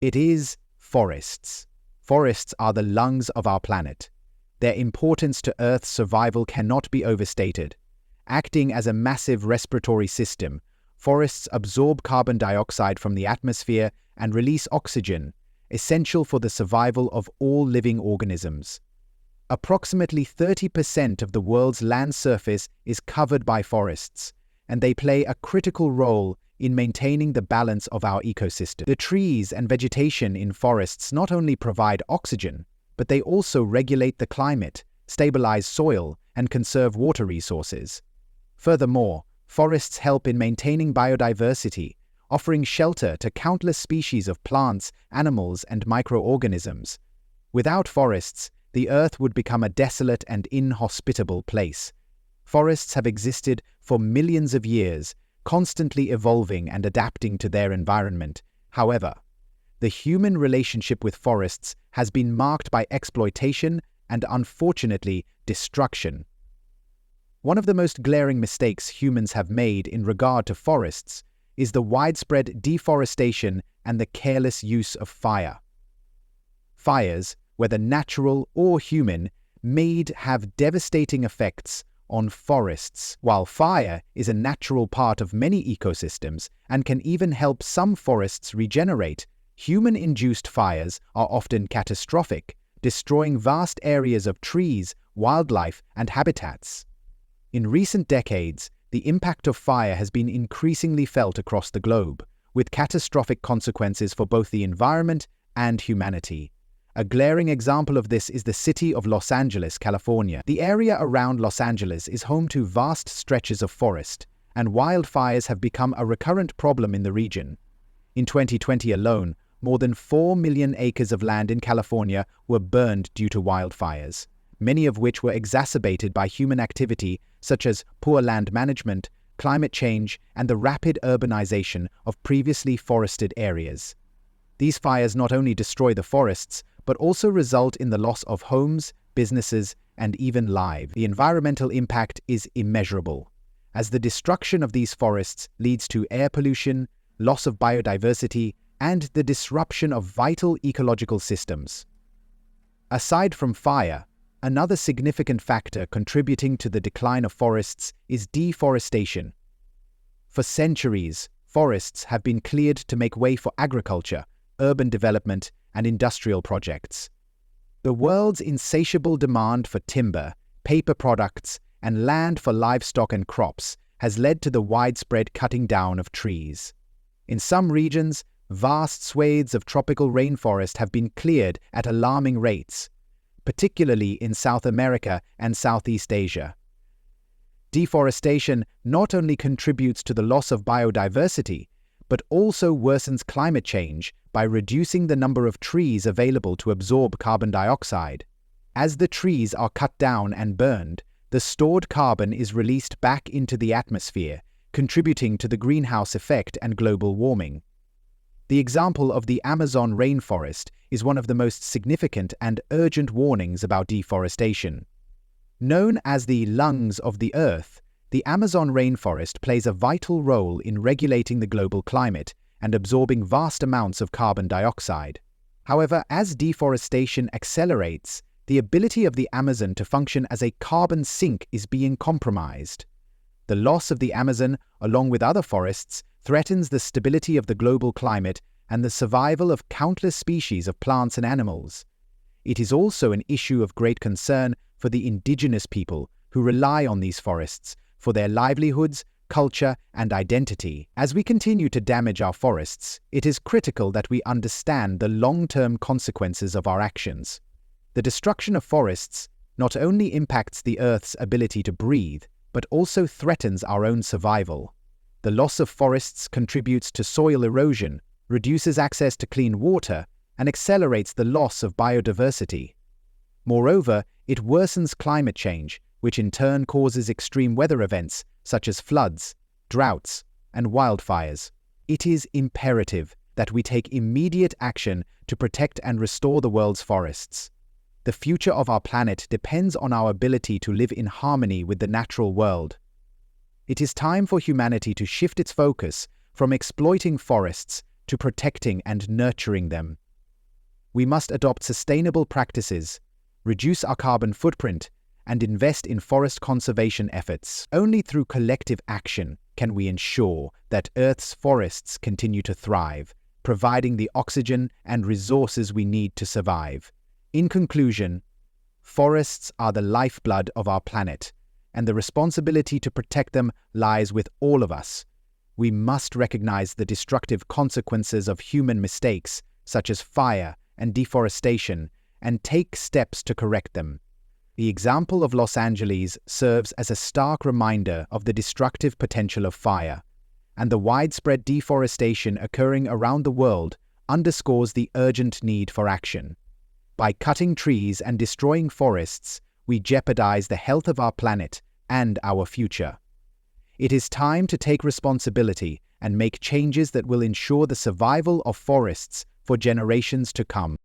It is forests. Forests are the lungs of our planet. Their importance to Earth's survival cannot be overstated. Acting as a massive respiratory system, forests absorb carbon dioxide from the atmosphere and release oxygen, essential for the survival of all living organisms. Approximately 30% of the world's land surface is covered by forests, and they play a critical role in maintaining the balance of our ecosystem. The trees and vegetation in forests not only provide oxygen, but they also regulate the climate, stabilize soil, and conserve water resources. Furthermore, forests help in maintaining biodiversity, offering shelter to countless species of plants, animals, and microorganisms. Without forests, the Earth would become a desolate and inhospitable place. Forests have existed for millions of years, constantly evolving and adapting to their environment. However, the human relationship with forests has been marked by exploitation and, unfortunately, destruction. One of the most glaring mistakes humans have made in regard to forests is the widespread deforestation and the careless use of fire. Fires, whether natural or human-made, have devastating effects on forests. While fire is a natural part of many ecosystems and can even help some forests regenerate, human-induced fires are often catastrophic, destroying vast areas of trees, wildlife, and habitats. In recent decades, the impact of fire has been increasingly felt across the globe, with catastrophic consequences for both the environment and humanity. A glaring example of this is the city of Los Angeles, California. The area around Los Angeles is home to vast stretches of forest, and wildfires have become a recurrent problem in the region. In 2020 alone, more than 4 million acres of land in California were burned due to wildfires, many of which were exacerbated by human activity such as poor land management, climate change, and the rapid urbanization of previously forested areas. These fires not only destroy the forests, but also result in the loss of homes, businesses, and even lives. The environmental impact is immeasurable, as the destruction of these forests leads to air pollution, loss of biodiversity, and the disruption of vital ecological systems. Aside from fire, another significant factor contributing to the decline of forests is deforestation. For centuries, forests have been cleared to make way for agriculture, urban development, and industrial projects. The world's insatiable demand for timber, paper products, and land for livestock and crops has led to the widespread cutting down of trees. In some regions, vast swathes of tropical rainforest have been cleared at alarming rates, particularly in South America and Southeast Asia. Deforestation not only contributes to the loss of biodiversity, but also worsens climate change by reducing the number of trees available to absorb carbon dioxide. As the trees are cut down and burned, the stored carbon is released back into the atmosphere, contributing to the greenhouse effect and global warming. The example of the Amazon rainforest is one of the most significant and urgent warnings about deforestation. Known as the lungs of the Earth, the Amazon rainforest plays a vital role in regulating the global climate and absorbing vast amounts of carbon dioxide. However, as deforestation accelerates, the ability of the Amazon to function as a carbon sink is being compromised. The loss of the Amazon, along with other forests, threatens the stability of the global climate and the survival of countless species of plants and animals. It is also an issue of great concern for the indigenous people who rely on these forests for their livelihoods, culture, and identity. As we continue to damage our forests, it is critical that we understand the long-term consequences of our actions. The destruction of forests not only impacts the Earth's ability to breathe, but also threatens our own survival. The loss of forests contributes to soil erosion, reduces access to clean water, and accelerates the loss of biodiversity. Moreover, it worsens climate change, which in turn causes extreme weather events such as floods, droughts, and wildfires. It is imperative that we take immediate action to protect and restore the world's forests. The future of our planet depends on our ability to live in harmony with the natural world. It is time for humanity to shift its focus from exploiting forests to protecting and nurturing them. We must adopt sustainable practices, reduce our carbon footprint, and invest in forest conservation efforts. Only through collective action can we ensure that Earth's forests continue to thrive, providing the oxygen and resources we need to survive. In conclusion, forests are the lifeblood of our planet, and the responsibility to protect them lies with all of us. We must recognize the destructive consequences of human mistakes, such as fire and deforestation, and take steps to correct them. The example of Los Angeles serves as a stark reminder of the destructive potential of fire, and the widespread deforestation occurring around the world underscores the urgent need for action. By cutting trees and destroying forests, we jeopardize the health of our planet and our future. It is time to take responsibility and make changes that will ensure the survival of forests for generations to come.